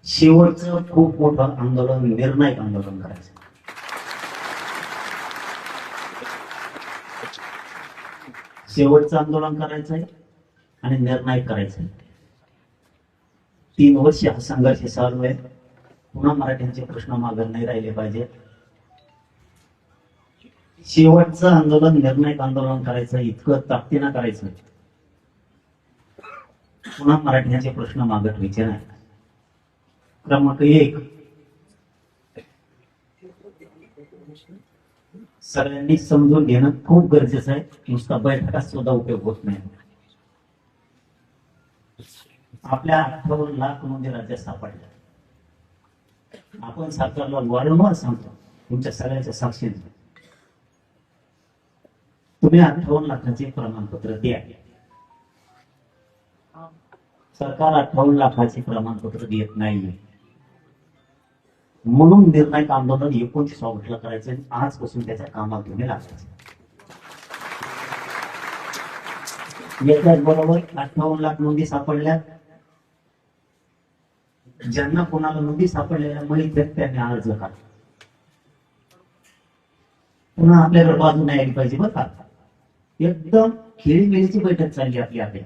शेवटचं खूप मोठं आंदोलन, निर्णायक आंदोलन करायचं. शेवटचं आंदोलन करायचंय आणि निर्णायक करायचंय. 3 वर्ष हा संघर्ष चालू आहे. पुन्हा मराठ्यांचे प्रश्न मागे नाही राहिले पाहिजे. शेवटचं आंदोलन, निर्णायक आंदोलन करायचं, इतकं ताकदीनं करायचं, पुन्हा मराठ्यांचे प्रश्न मागे ठेवायचे नाही. क्रमांक 1, सगळ्यांनी समजून घेणं खूप गरजेचं आहे. नुसता बैठकात सुद्धा उपयोग होत नाही. आपल्या 58 लाख नोंदी राज्यात सापडल्या. आपण सरकारला वारंवार सांगतो, तुमच्या सगळ्याच्या साक्षीने, तुम्ही 58 लाखाचे प्रमाणपत्र द्या. सरकार 58 लाखाचे प्रमाणपत्र देत नाहीये. म्हणून निर्णायक आंदोलन 29 ऑगस्टला करायचं. आजपासून त्याच्या कामात तुम्ही लागायचं. याच्याच बरोबर 58 लाख नोंदी सापडल्या. ज्यांना कोणाला नोंदी सापडलेल्या माहित आहेत त्यांनी अर्ज करा. पुन्हा आपल्याकडे बाजू नाही आली पाहिजे बरं का. एकदम खेळीमेळीची बैठक चालली आपली. आपल्या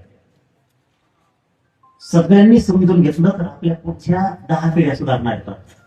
सगळ्यांनी समजून घेतलं तर आपल्या पुढच्या 10 पिढ्या सुधारणार आहेत.